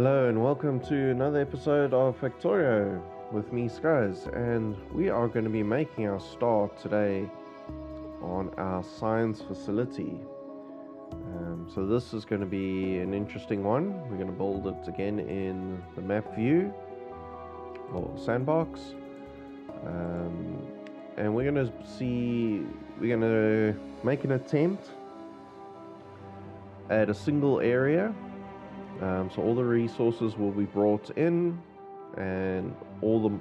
Hello and welcome to another episode of Factorio with me, Skuzz, and we are going to be making our start today on our science facility. So this is going to be an interesting one. We're going to build it again in the map view or sandbox, and we're going to make an attempt at a single area. So all the resources will be brought in, and all the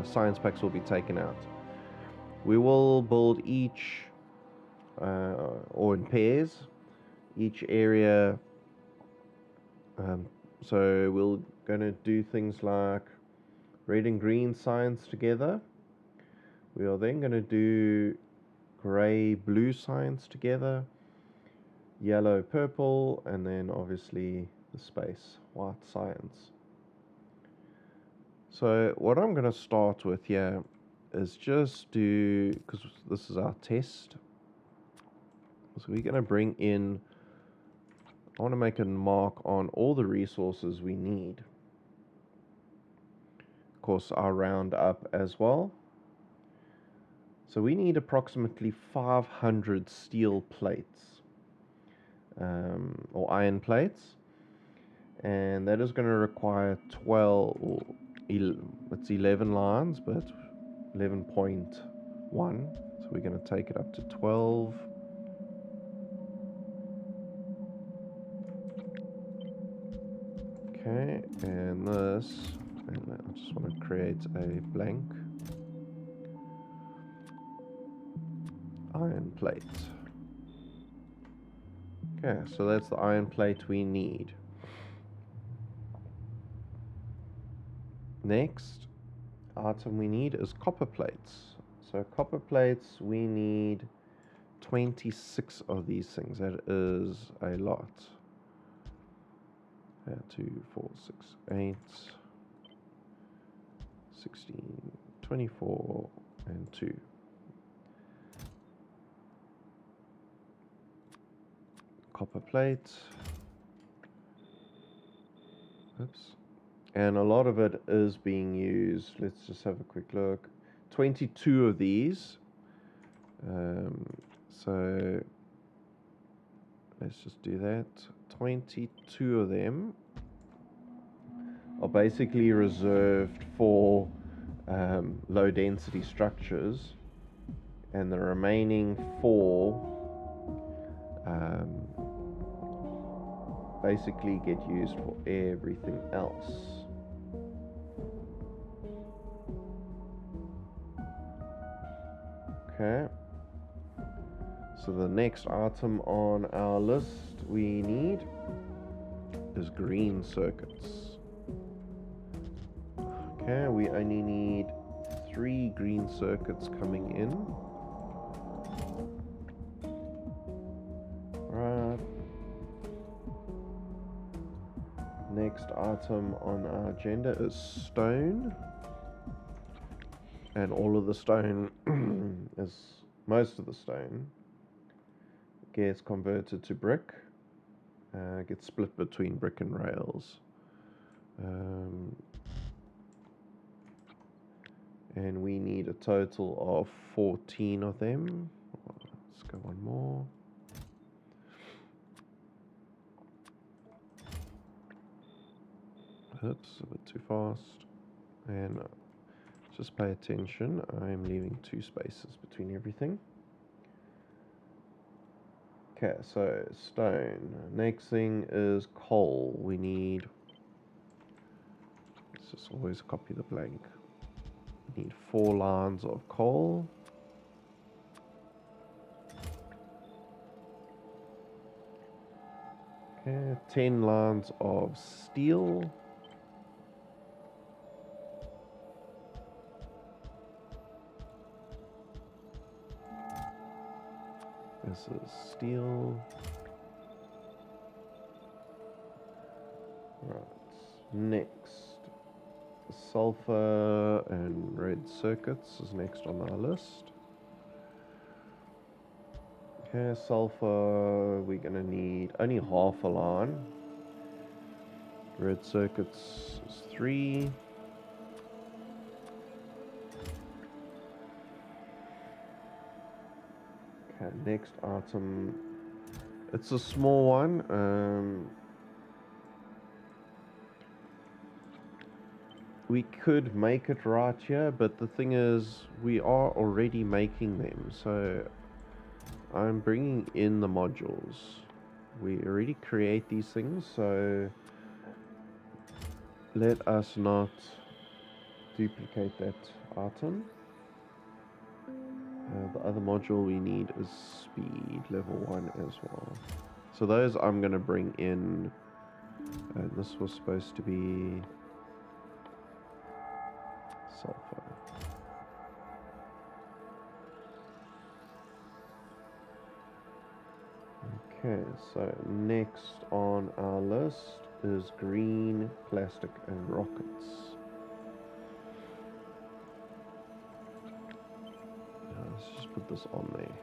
science packs will be taken out. We will build each, or in pairs, each area. So we're going to do things like red and green science together. We are then going to do grey-blue science together, yellow, purple, and then obviously the space, white science. So what I'm going to start with here is just do, because this is our test, so we're going to bring in, I want to make a mark on all the resources we need. Of course, our round up as well. So we need approximately 500 steel plates. Or iron plates, and that is going to require 11 lines, but 11.1, so we're going to take it up to 12. Okay, and this, and I just want to create a blank iron plate. Okay, so that's the iron plate we need. Next item we need is copper plates. So copper plates, we need 26 of these things. That is a lot. 2, 4, 6, 8, 16, 24, and 2. Copper plate. Oops. And a lot of it is being used. Let's just have a quick look. 22 of these. So let's just do that. 22 of them are basically reserved for low density structures, and the remaining 4 basically get used for everything else. Okay, so the next item on our list we need is green circuits. Okay, we only need 3 green circuits coming in. Right. Next item on our agenda is stone. And all of the stone most of the stone gets converted to brick, gets split between brick and rails. And we need a total of 14 of them. Let's go one more. Oops, a bit too fast. And just pay attention, I'm leaving 2 spaces between everything. Okay, so stone. Next thing is coal. We need, let's just always copy the blank. We need 4 lines of coal. Okay, 10 lines of steel. This is steel. Right. Next, sulfur and red circuits is next on our list. Okay, sulfur, we're going to need only half a line. Red circuits is 3. Okay, next item. It's a small one. We could make it right here, but the thing is, we are already making them. So I'm bringing in the modules. We already create these things, so let us not duplicate that item. The other module we need is speed level 1 as well. So those I'm going to bring in. And this was supposed to be sulfur. Okay, so next on our list is green, plastic, and rockets. Let's just put this on there.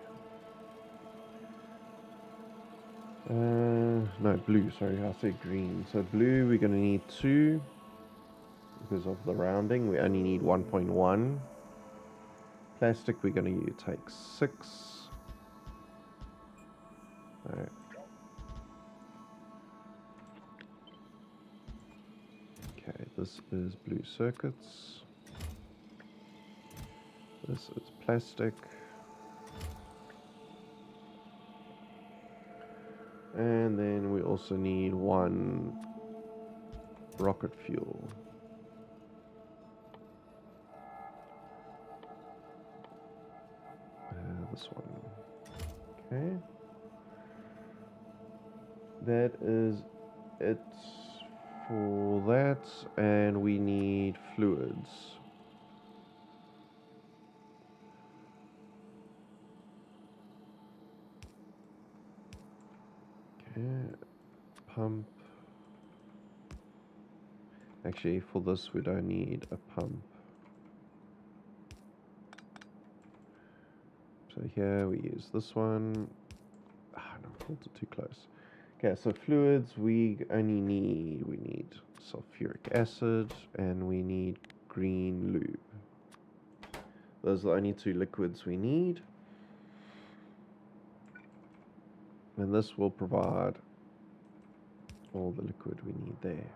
No, blue, sorry, I said green. So blue, we're going to need 2 because of the rounding. We only need 1.1. Plastic, we're going to take 6. Alright. Okay, this is blue circuits. This is plastic. And then we also need 1 rocket fuel. This one. Okay. That is it for that, and we need fluids. Okay. Pump. Actually, for this we don't need a pump. So here we use this one. No, filter too close. Okay, so fluids we need sulfuric acid and we need green lube. Those are the only 2 liquids we need. And this will provide all the liquid we need there.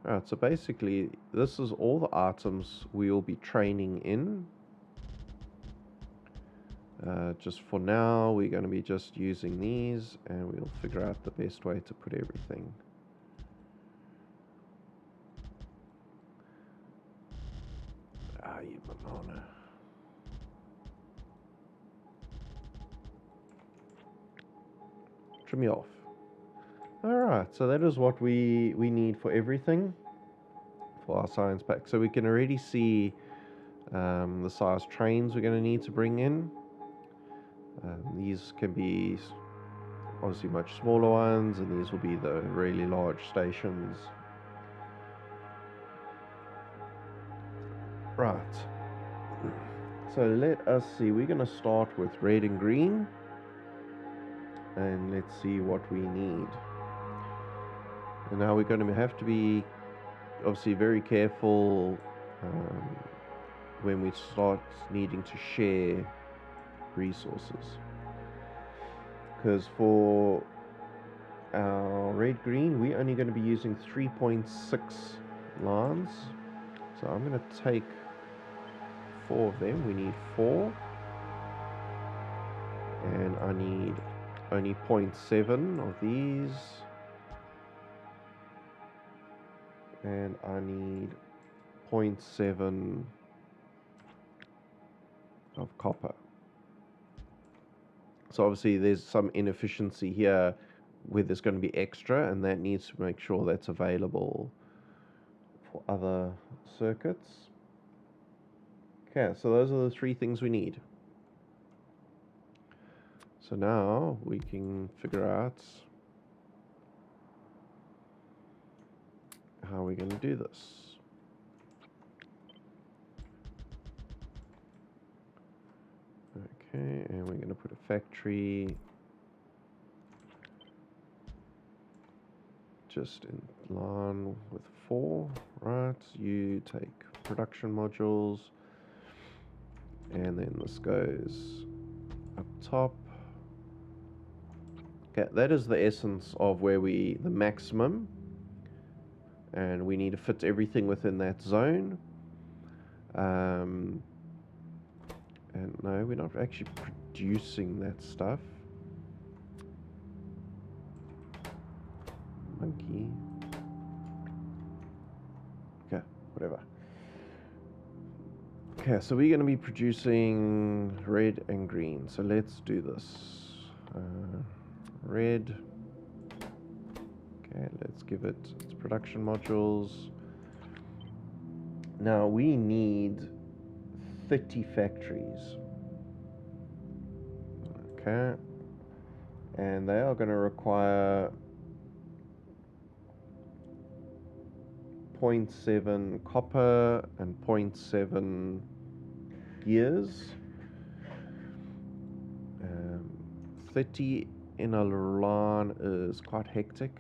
Alright, so basically this is all the items we will be training in. Just for now, we're going to be just using these and we'll figure out the best way to put everything. You banana. Trim me off. Alright, so that is what we need for everything for our science pack. So we can already see the size trains we're going to need to bring in. These can be obviously much smaller ones, and these will be the really large stations. Right. So let us see. We're going to start with red and green. And let's see what we need. And now we're going to have to be obviously very careful when we start needing to share resources. Because for our red-green, we're only going to be using 3.6 lines. So I'm going to take 4 of them. We need 4. And I need only 0.7 of these. And I need 0.7 of copper. So obviously there's some inefficiency here where there's going to be extra, and that needs to make sure that's available for other circuits. Okay, so those are the 3 things we need. So now we can figure out how we're going to do this. Okay, and we're going to put a factory just in line with 4, right? You take production modules, and then this goes up top. Okay, that is the essence of where the maximum, and we need to fit everything within that zone. And no, we're not actually producing that stuff. Monkey. Okay, whatever. Okay, so we're going to be producing red and green. So let's do this. Red. Okay, let's give it its production modules. Now we need 30 factories. Okay. And they are going to require 0.7 copper and 0.7 gears. 30 in a line is quite hectic.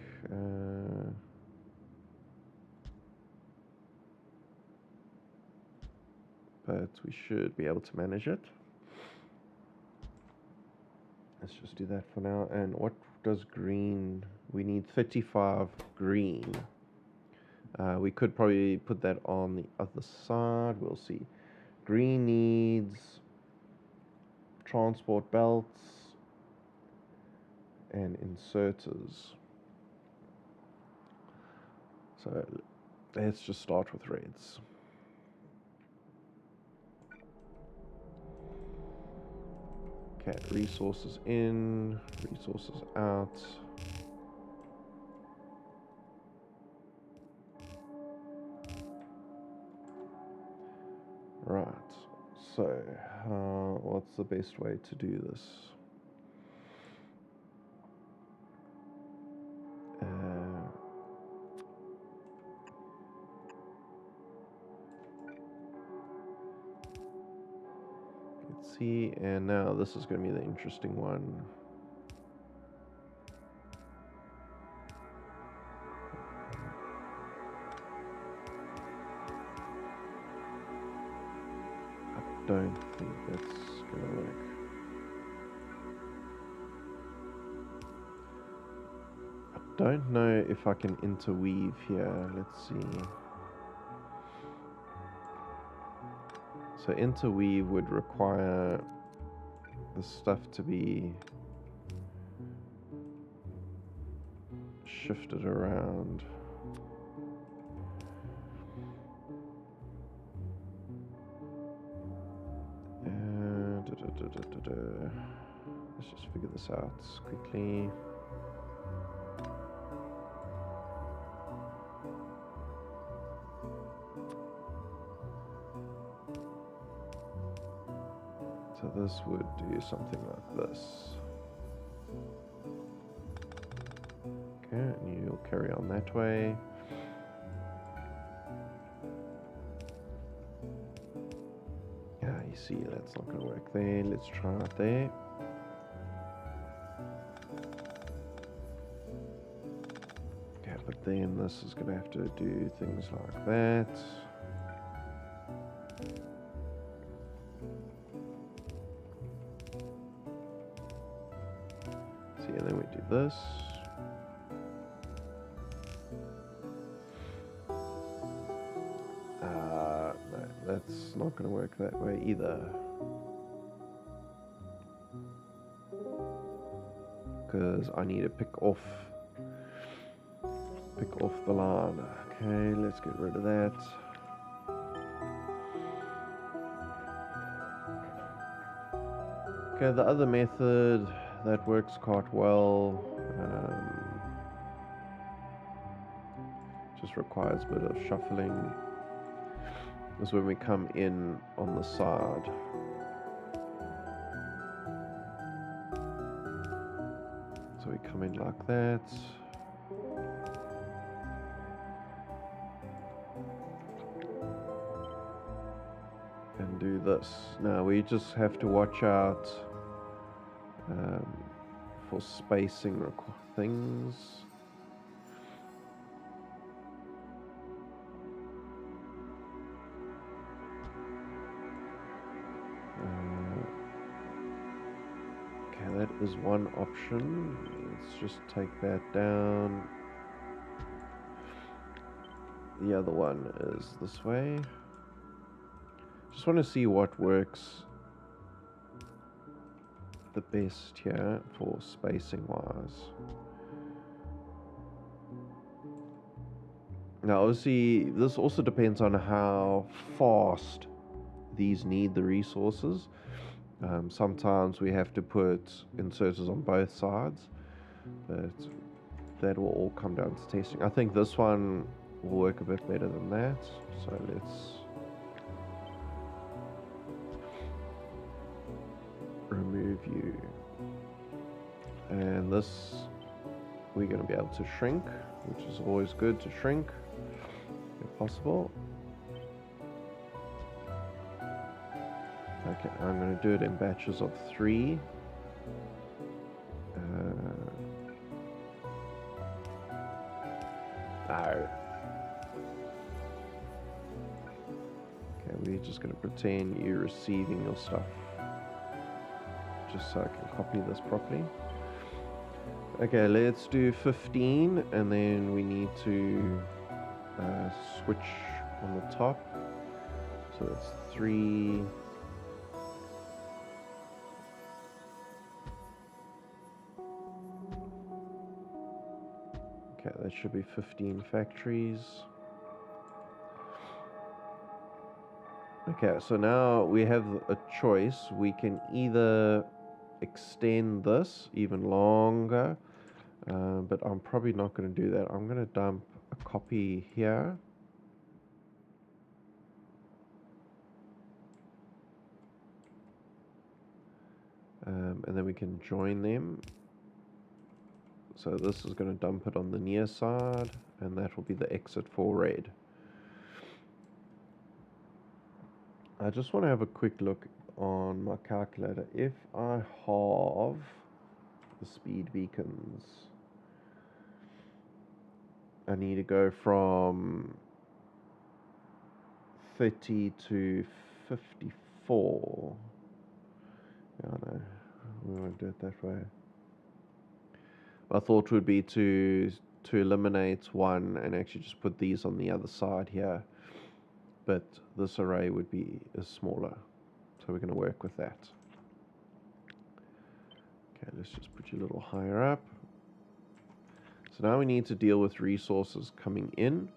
But we should be able to manage it. Let's just do that for now. And what does green? We need 35 green. We could probably put that on the other side. We'll see. Green needs transport belts and inserters. So let's just start with reds. Okay, resources in, resources out. Right, so what's the best way to do this? Let's see, and now this is going to be the interesting one. I don't think that's going to work. I don't know if I can interweave here. Let's see. So interweave would require the stuff to be shifted around. Let's just figure this out quickly. So this would do something like this. Okay, and you'll carry on that way. Yeah, you see, that's not going to work there. Let's try it there. Okay, but then this is going to have to do things like that. See, and then we do this. No, that's not going to work that way either. Because I need to pick off the line. Okay, let's get rid of that. Okay, the other method that works quite well, just requires a bit of shuffling, is when we come in on the side. So we come in like that. and do this. Now we just have to watch out for spacing things. Okay, that is one option. Let's just take that down. The other one is this way. Just want to see what works the best here for spacing wise. Now obviously this also depends on how fast these need the resources. Sometimes we have to put inserters on both sides, but that will all come down to testing. I think this one will work a bit better than that, so let's remove you. And this we're going to be able to shrink, which is always good to shrink if possible. Okay, I'm going to do it in batches of 3. No. Okay, we're just going to pretend you're receiving your stuff, just so I can copy this properly. Okay, let's do 15, and then we need to switch on the top. So that's 3. Okay, that should be 15 factories. Okay, so now we have a choice. We can either extend this even longer, but I'm probably not going to do that. I'm going to dump a copy here. And then we can join them. So this is going to dump it on the near side, and that will be the exit for red. I just want to have a quick look on my calculator. If I halve the speed beacons, I need to go from 30 to 54. Yeah, no, we won't do it that way. My thought would be to eliminate one and actually just put these on the other side here, but this array is smaller, so we're going to work with that. Okay, let's just put you a little higher up. So now we need to deal with resources coming in.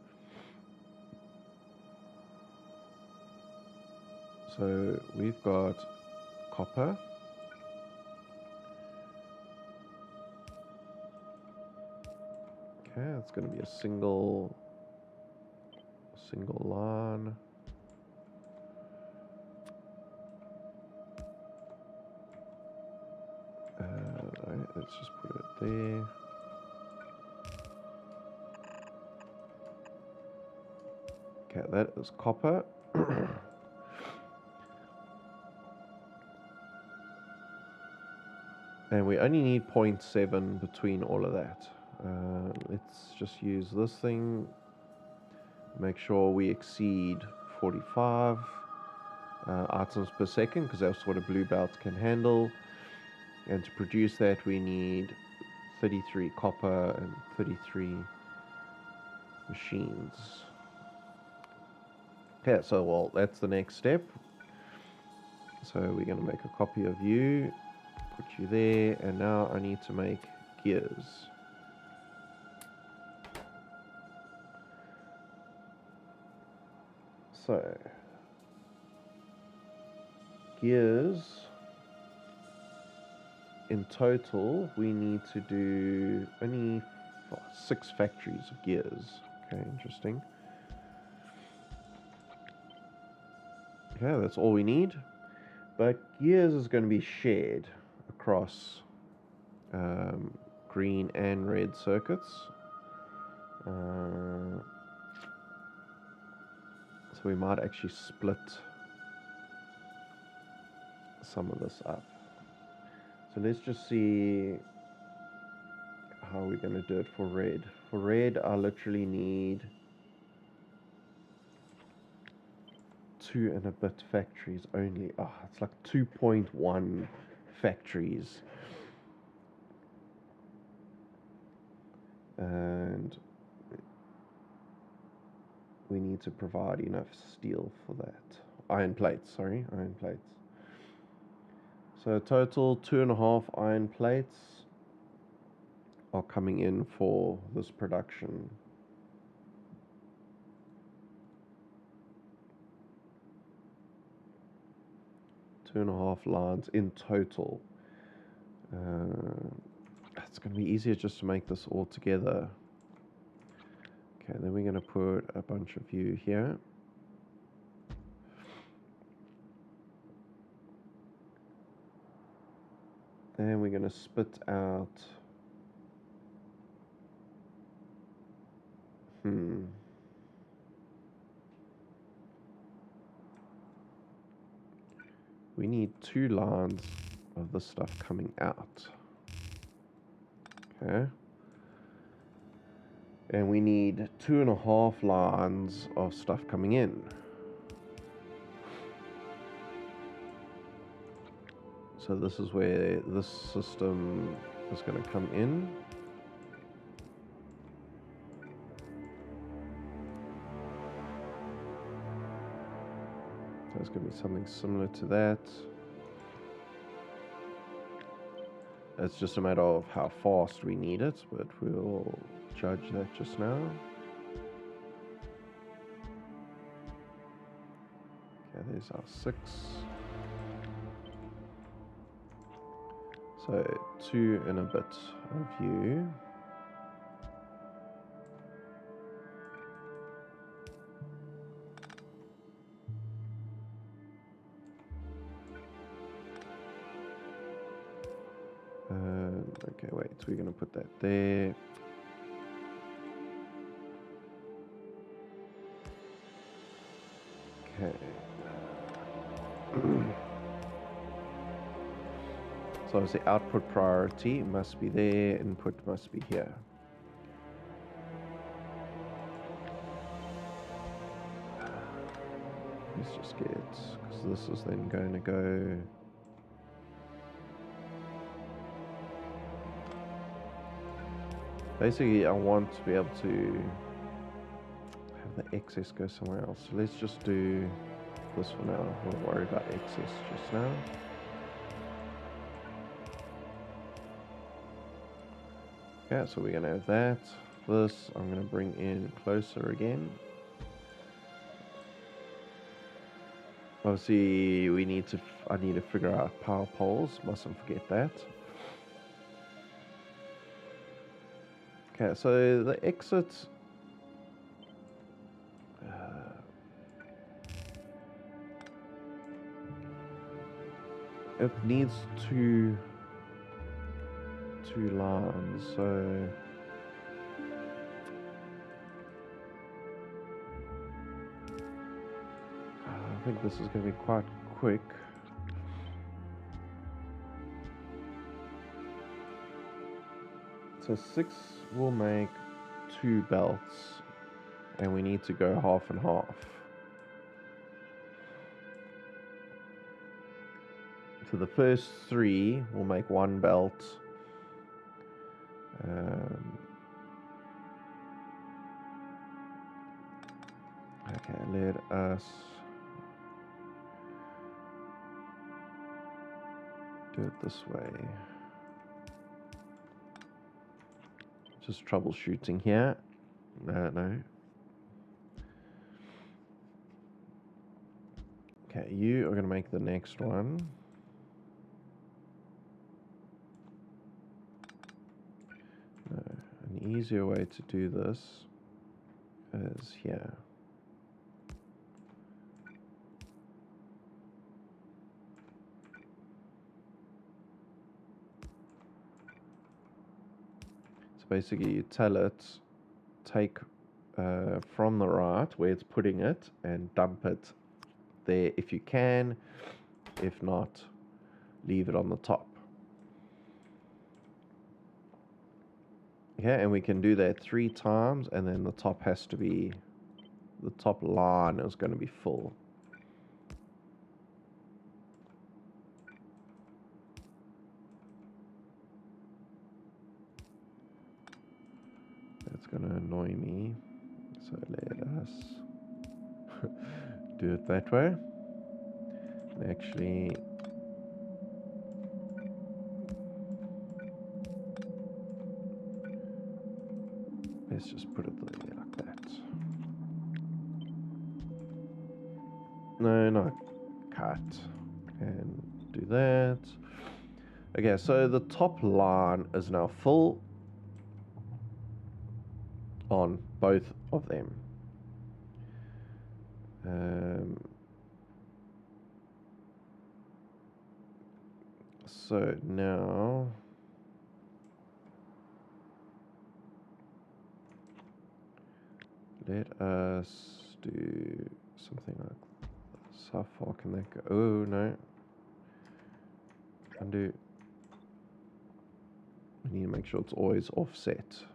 So we've got copper. Okay, it's going to be a single line. Right, let's just put it there. Okay, that is copper. And we only need 0.7 between all of that. Let's just use this thing. Make sure we exceed 45 items per second, because that's what a blue belt can handle. And to produce that, we need 33 copper and 33 machines. Okay, so well, that's the next step. So we're going to make a copy of you, put you there, and now I need to make gears. So, gears, in total, we need to do only 6 factories of gears. Okay, interesting. Okay, that's all we need. But gears is going to be shared across green and red circuits. So we might actually split some of this up. So let's just see how we're going to do it for red. For red, I literally need 2 and a bit factories only. It's like 2.1 factories. And we need to provide enough steel for that. Iron plates. So total 2.5 iron plates are coming in for this production. Two and a half lines in total. It's going to be easier just to make this all together. Okay, then we're going to put a bunch of you here. And we're going to spit out. We need 2 lines of this stuff coming out. Okay. And we need 2.5 lines of stuff coming in. So this is where this system is going to come in. There's going to be something similar to that. It's just a matter of how fast we need it, but we'll judge that just now. Okay, there's our 6. So 2 and a bit of you. Okay, wait, so we're going to put that there. Okay. So obviously output priority must be there, input must be here. Let's just get, because this is then going to go. Basically, I want to be able to have the excess go somewhere else. So let's just do this for now. I won't worry about excess just now. Okay, so we're going to have that. This I'm going to bring in closer again. Obviously, I need to figure out power poles. Mustn't forget that. Okay, so the exit. It needs two lines, so I think this is going to be quite quick. So 6 will make 2 belts, and we need to go half and half. So the first 3 will make 1 belt. Okay, let us do it this way. Just troubleshooting here. No. Okay, you are going to make the next one. No, an easier way to do this is here. So basically you tell it, take from the right where it's putting it and dump it there if you can. If not, leave it on the top. Okay, and we can do that 3 times, and then the top line is going to be full. That's going to annoy me, so let us do it that way. And actually, let's just put it there like that. No, cut and do that. Okay, so the top line is now full on both of them. So now let us do something like this. How far can that go? Oh no. Undo. We need to make sure it's always offset.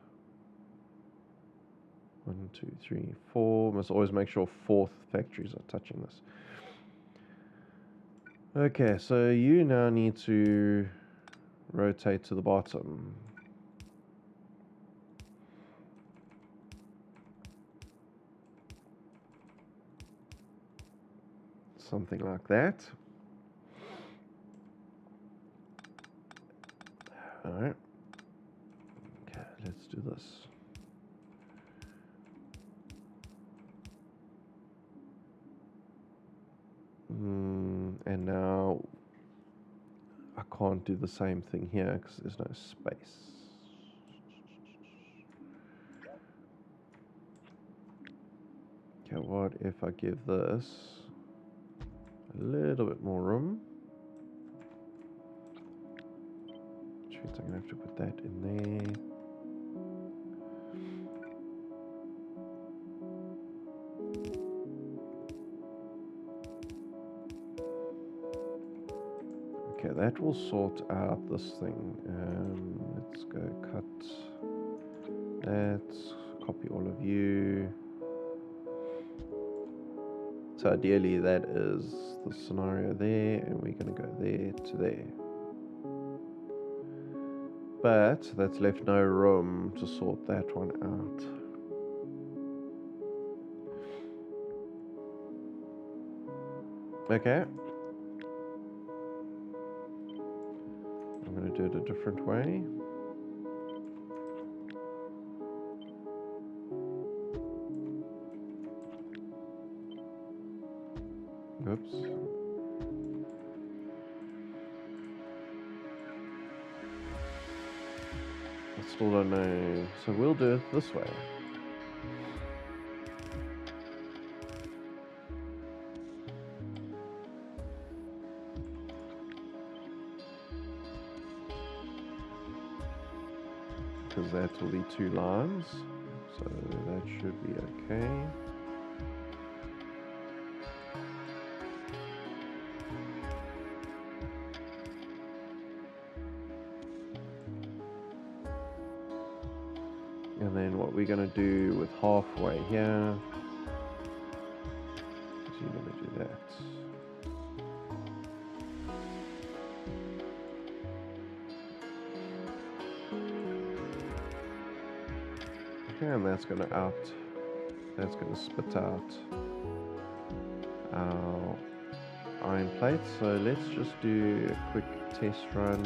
1, 2, 3, 4. Must always make sure 4th factories are touching this. Okay, so you now need to rotate to the bottom. Something like that. Alright. Okay, let's do this. And now I can't do the same thing here because there's no space. Okay, what if I give this a little bit more room? Which means I'm going to have to put that in there. Okay, that will sort out this thing. Let's go cut that, copy all of you. So ideally that is the scenario there, and we're going to go there to there. But that's left no room to sort that one out. Okay. I'm going to do it a different way. Oops. I still don't know. So we'll do it this way. Because that will be 2 lines. So that should be okay. And then what we're going to do with halfway here is you're going to do that. Okay, and that's going to spit out our iron plates. So let's just do a quick test run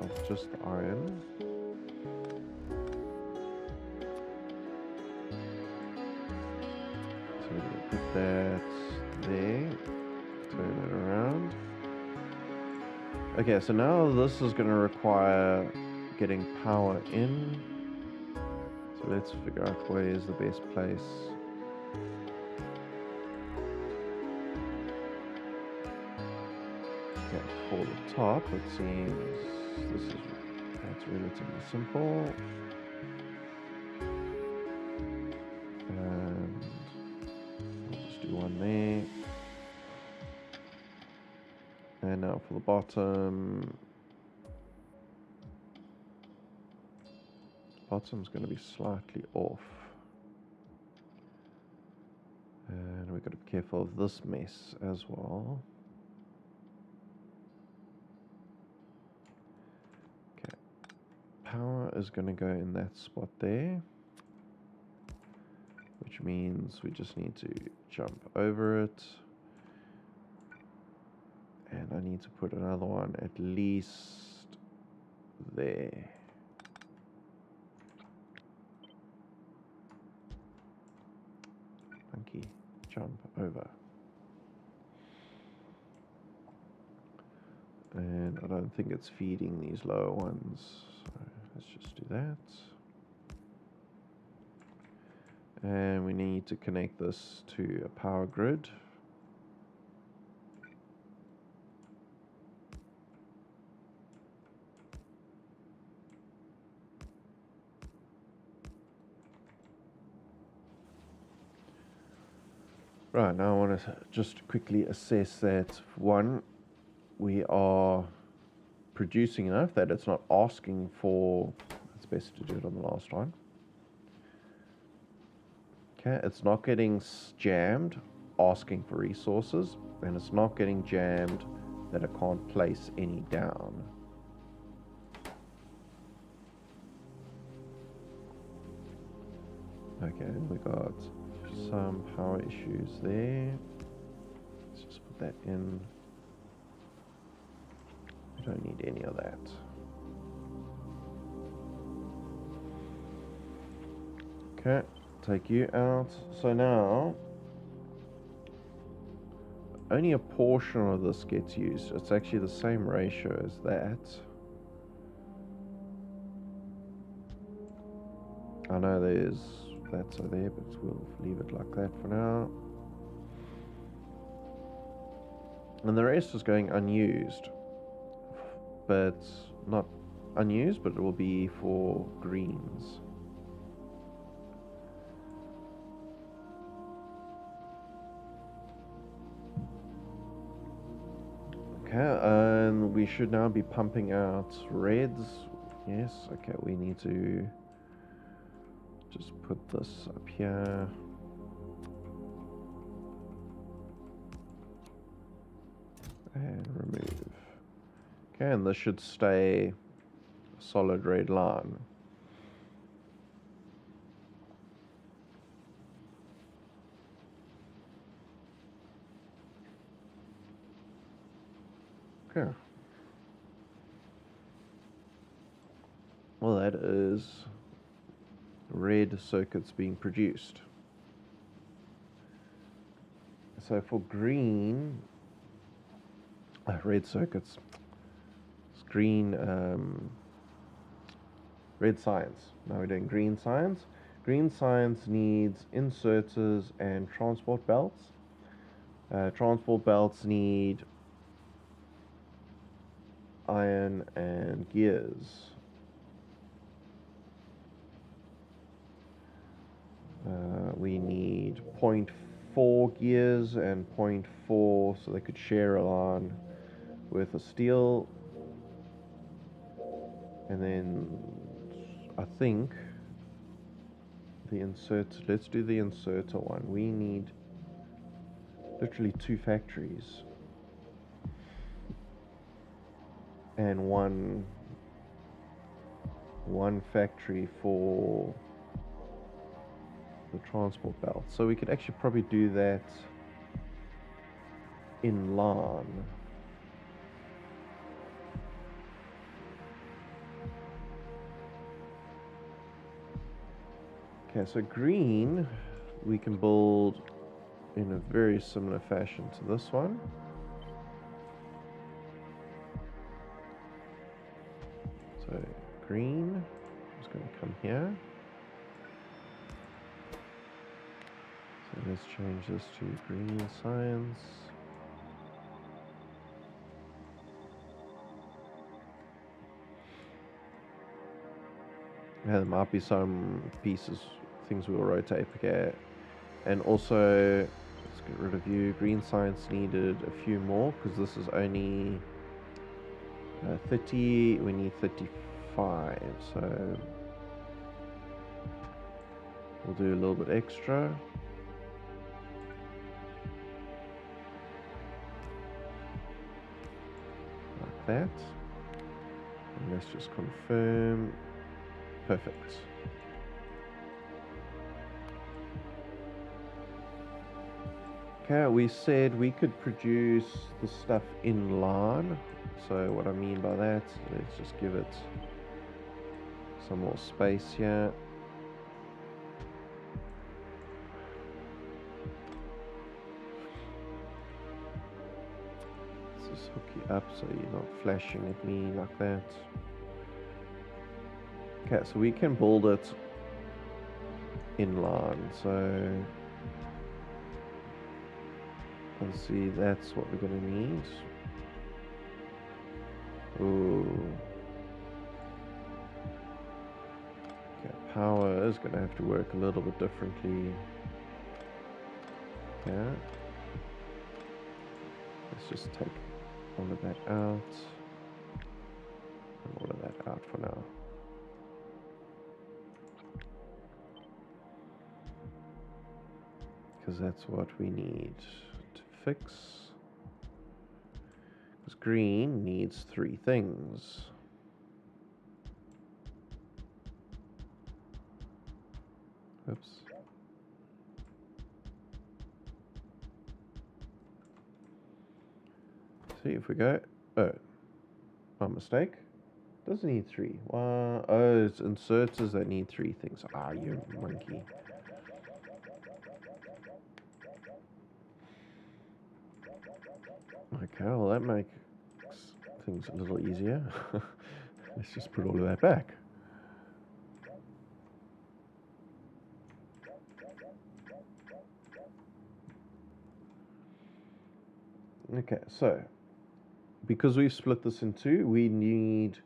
of just the iron. So we're going to put that there, turn it around. Okay, so now this is going to require getting power in. So let's figure out where is the best place. Okay, for the top, it seems that's relatively simple. And we'll just do one there. And now for the bottom. Bottom's going to be slightly off. And we've got to be careful of this mess as well. Okay. Power is going to go in that spot there. Which means we just need to jump over it. And I need to put another one at least there. Monkey, jump over. And I don't think it's feeding these lower ones. So let's just do that. And we need to connect this to a power grid. Right, now I want to just quickly assess that, one, we are producing enough that it's not asking for, it's best to do it on the last one. Okay, it's not getting jammed, asking for resources, and it's not getting jammed that it can't place any down. Okay, we got some power issues there. Let's just put that in. We don't need any of that. Okay, take you out. So now, only a portion of this gets used. It's actually the same ratio as that. I know there's that's there, but we'll leave it like that for now. And the rest is going unused, but not unused, but it will be for greens. Okay, and we should now be pumping out reds. Yes, okay, we need to just put this up here. And remove. Okay, and this should stay a solid red line. Okay. Well, that is red circuits being produced. So for green, red circuits, it's green, red science. Now we're doing green science. Green science needs inserters and transport belts. Transport belts need iron and gears. We need 0.4 gears and 0.4, so they could share a line with a steel. And then I think the insert, let's do the inserter one. We need literally 2 factories and one factory for the transport belt. So we could actually probably do that in line. Okay, so green we can build in a very similar fashion to this one. So green is going to come here. So let's change this to green science. Yeah, there might be some pieces, things we'll rotate. Okay, and also it's get rid of you. Green science needed a few more because this is only 30. We need 35, so we'll do a little bit extra. Like that. And let's just confirm. Perfect. Okay, we said we could produce the stuff in line. So what I mean by that, let's just give it some more space here. Let's just hook you up so you're not flashing at me like that. Okay, so we can build it in line. So let's see, that's what we're going to need. Ooh. Okay, power is going to have to work a little bit differently. Yeah. Let's just take all of that out. And all of that out for now. Because that's what we need to fix. Because green needs 3 things. Oops. See if we go. Oh, my mistake. Doesn't need 3. Oh, it's inserters that need 3 things. Ah, you monkey. Okay, well that makes things a little easier. Let's just put all of that back. Okay, so because we've split this in 2, we need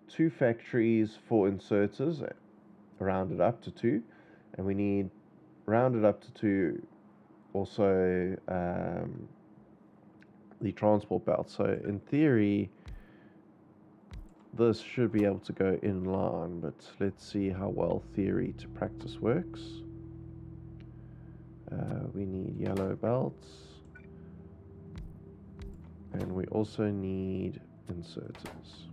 2 factories for inserters, rounded up to 2, and we need rounded up to 2 also the transport belt. So in theory, this should be able to go in line, but let's see how well theory to practice works. We need yellow belts, and we also need inserters.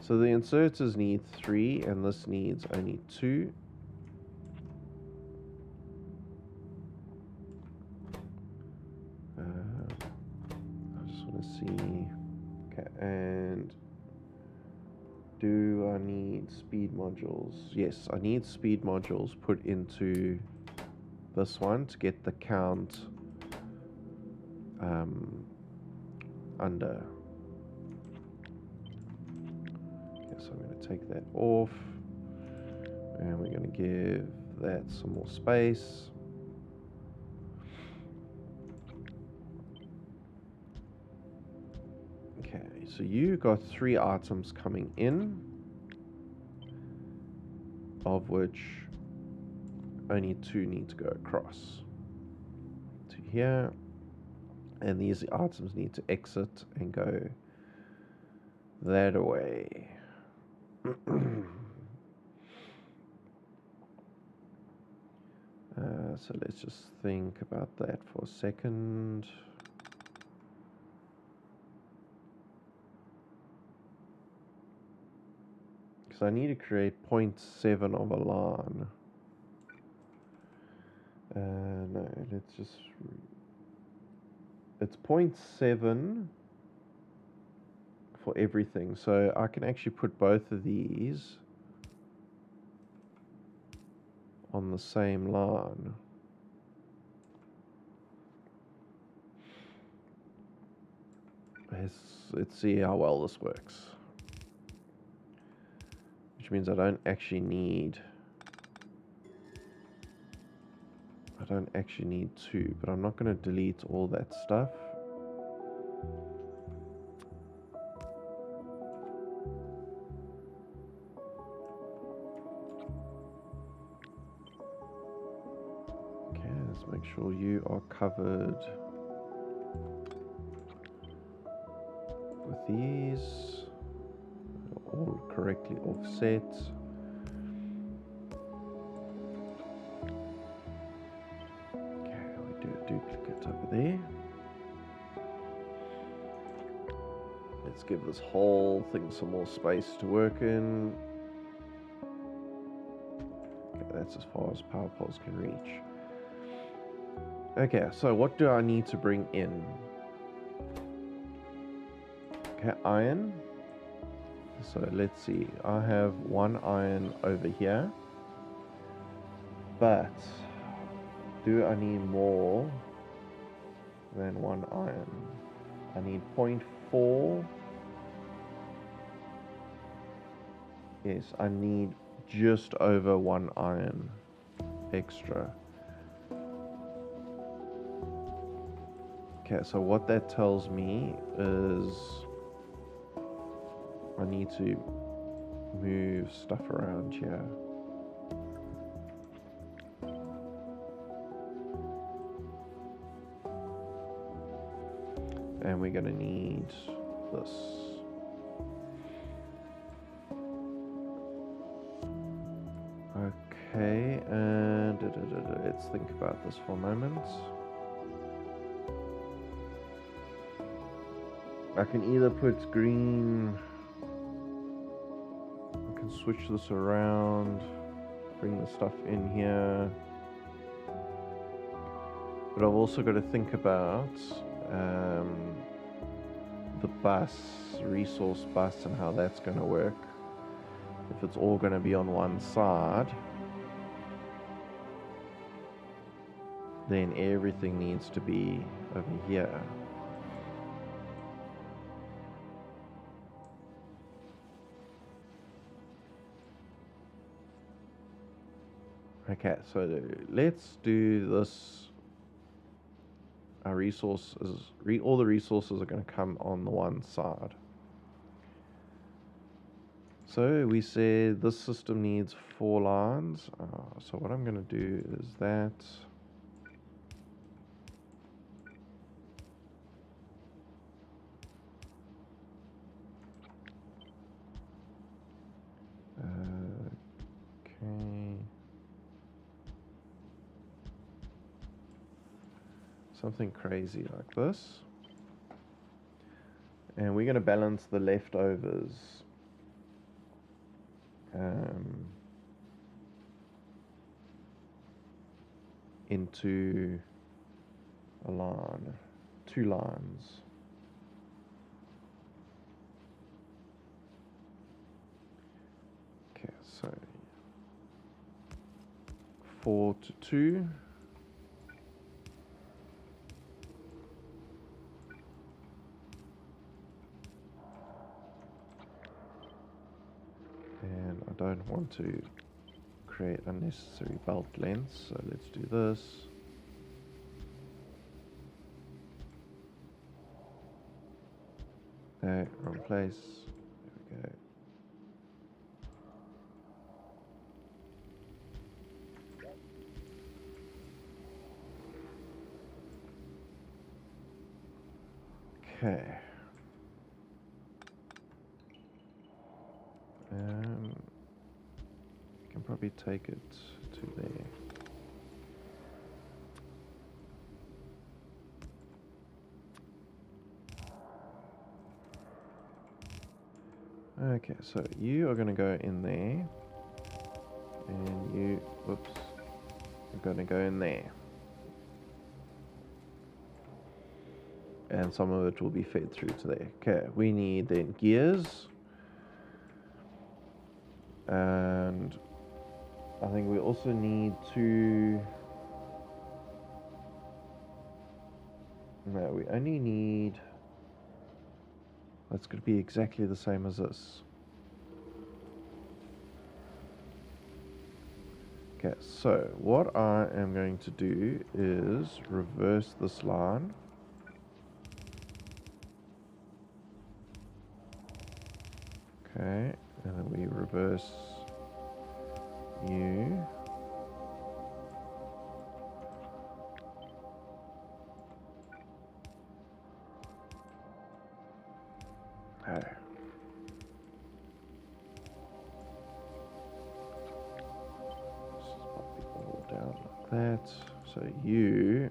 So the inserters need 3, and this needs only 2. I just want to see. Okay, and do I need speed modules? Yes, I need speed modules put into this one to get the count under. Okay, so I'm going to take that off, and we're going to give that some more space. Okay, so you got 3 items coming in, of which only 2 need to go across to here, and these items need to exit and go that way. So let's just think about that for a second. Because I need to create 0.7 of a line. No, let's just... It's 0.7 for everything. So I can actually put both of these on the same line. Let's see how well this works. Which means I don't actually need 2, but I'm not going to delete all that stuff. Okay, let's Let's make sure you are covered with these. All correctly offset. Okay, we do a duplicate over there. Let's give this whole thing some more space to work in. Okay, that's as far as power poles can reach. Okay, so what do I need to bring in? Okay, iron. So let's see, I have one iron over here, but do I need more than one iron? I need 0.4. Yes, I need just over one iron extra. Okay, so what that tells me is I need to move stuff around here. And we're going to need this. Okay, and let's think about this for a moment. I can either put green, I can switch this around, bring the stuff in here, but I've also got to think about the bus, resource bus, and how that's going to work. If it's all going to be on one side, then everything needs to be over here. Okay, so let's do this. Our resources, all the resources are going to come on the one side. So we said this system needs 4 lines. So what I'm going to do is that. Okay. Something crazy like this. And we're going to balance the leftovers. Into a line, 2 lines. Okay, so 4 to 2. And I don't want to create unnecessary belt lengths, so let's do this. No, wrong place. There we go. Okay. Can probably take it to there. Okay, so you are going to go in there, and you, whoops, are going to go in there. And some of it will be fed through to there. Okay, we need then gears. And I think we also need to... No, we only need... That's going to be exactly the same as this. Okay, so what I am going to do is reverse this line. Okay, and then we reverse you. Oh. Pop it all down like that. So you,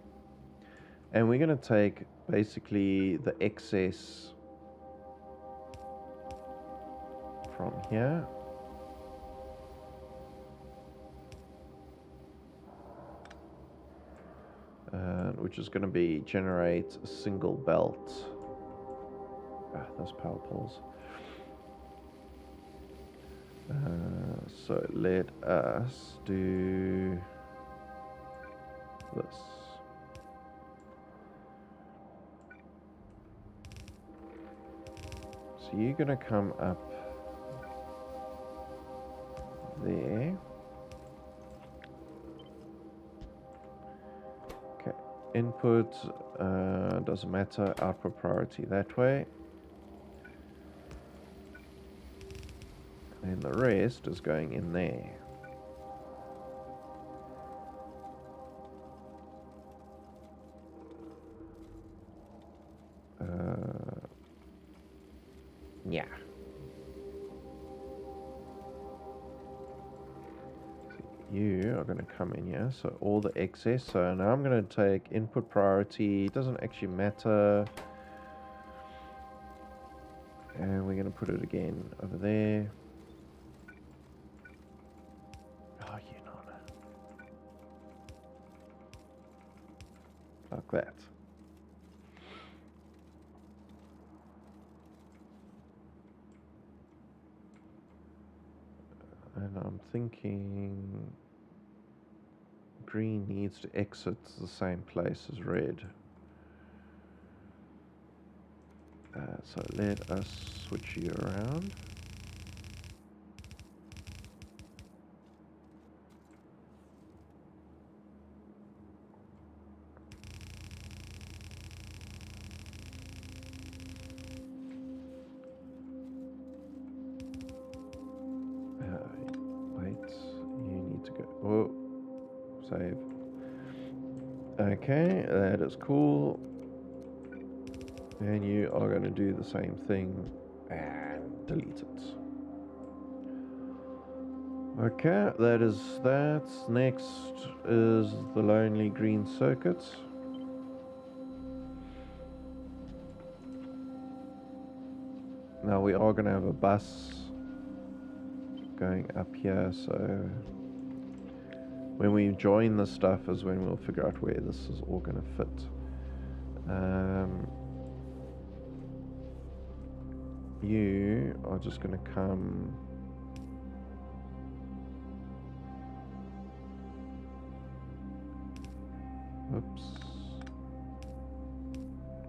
and we're going to take basically the excess from here. Which is going to be generate a single belt. Those power poles. So let us do this. So you're going to come up there. Okay, input doesn't matter, output priority that way. And the rest is going in there. Yeah. You are going to come in here, so all the excess. So now I'm going to take input priority, it doesn't actually matter, and we're going to put it again over there. Oh, you know that. Like that. And I'm thinking green needs to exit the same place as red. So let us switch you around. Wait, you need to go. Whoa, save. Okay, that is cool. And you are going to do the same thing and delete it. Okay, that is that. Next is the lonely green circuit. Now we are going to have a bus going up here, so when we join this stuff is when we'll figure out where this is all going to fit. You are just going to come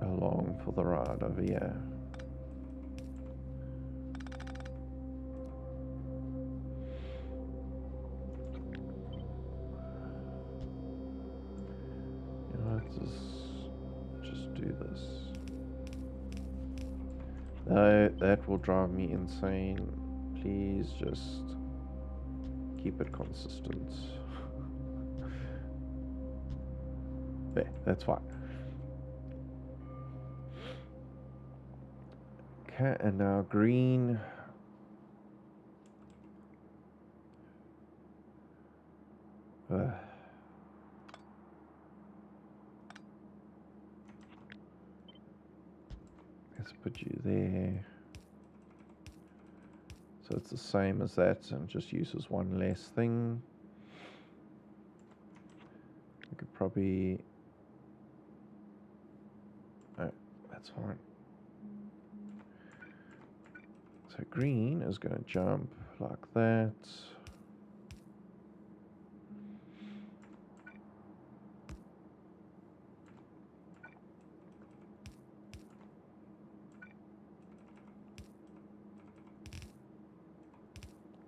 along for the ride over here. You know, just do this. No, that will drive me insane. Please just keep it consistent. There, that's fine. Okay, and now green. Let's put you there. So it's the same as that and just uses one less thing. We could probably... Oh, that's fine. So green is going to jump like that.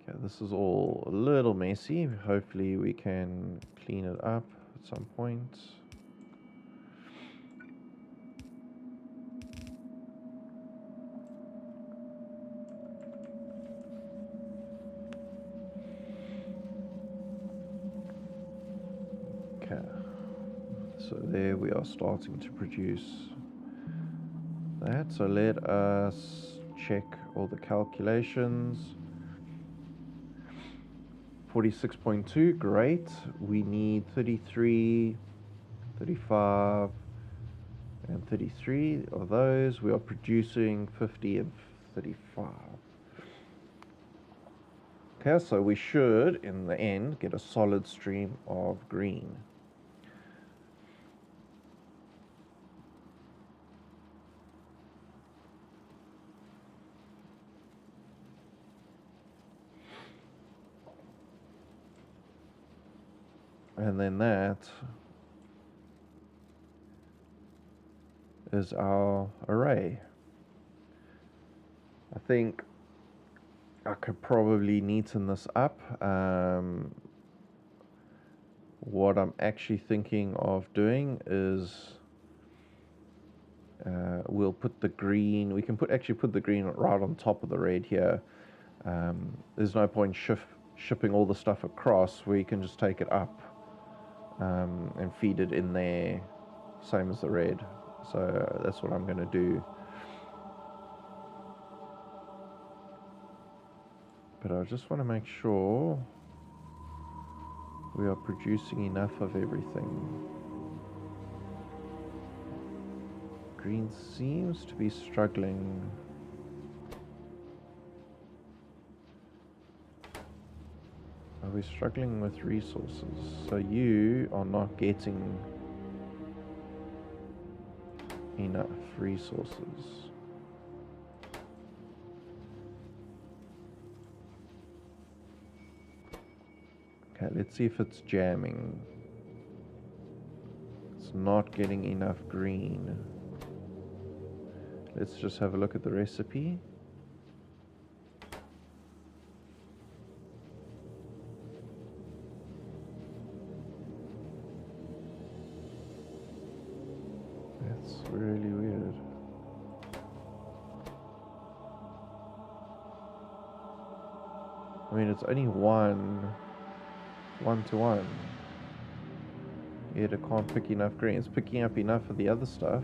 Okay, this is all a little messy. Hopefully we can clean it up at some point. Okay, so there we are starting to produce that. So let us check all the calculations. 46.2, great. We need 33, 35, and 33 of those. We are producing 50 and 35. Okay, so we should, in the end, get a solid stream of green. And then that is our array. I think I could probably neaten this up. What I'm actually thinking of doing is we'll put the green, we can actually put the green right on top of the red here. There's no point shipping all the stuff across. We can just take it up and feed it in there, same as the red. So that's what I'm going to do. But I just want to make sure we are producing enough of everything. Green seems to be struggling. Are we struggling with resources? So you are not getting enough resources. Okay, let's see if it's jamming. It's not getting enough green. Let's just have a look at the recipe. That's really weird. I mean, it's only one to one. Yet it can't pick enough green. It's picking up enough of the other stuff.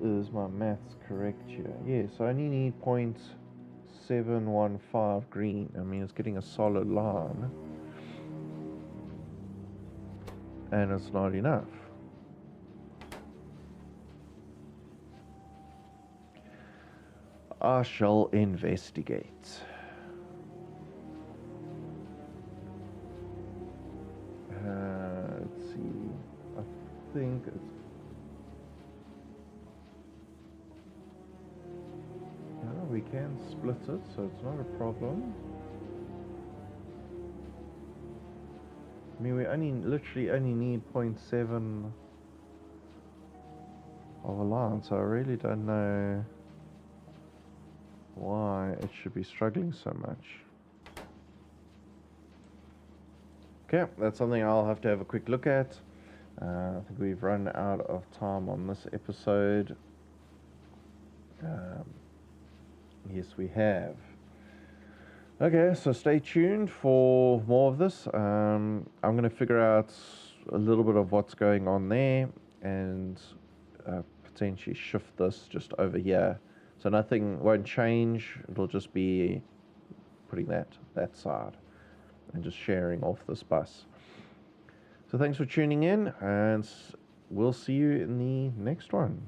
Is my maths correct here? Yes, I only need 0.715 green. I mean, it's getting a solid line. And it's not enough. I shall investigate. Let's see. I think it's... No, we can split it, so it's not a problem. I mean, we literally only need 0.7 of a line, so I really don't know why it should be struggling so much. Okay, that's something I'll have to have a quick look at. I think we've run out of time on this episode. Yes, we have. Okay, so stay tuned for more of this. I'm going to figure out a little bit of what's going on there and potentially shift this just over here. So nothing won't change. It'll just be putting that side and just sharing off this bus. So thanks for tuning in, and we'll see you in the next one.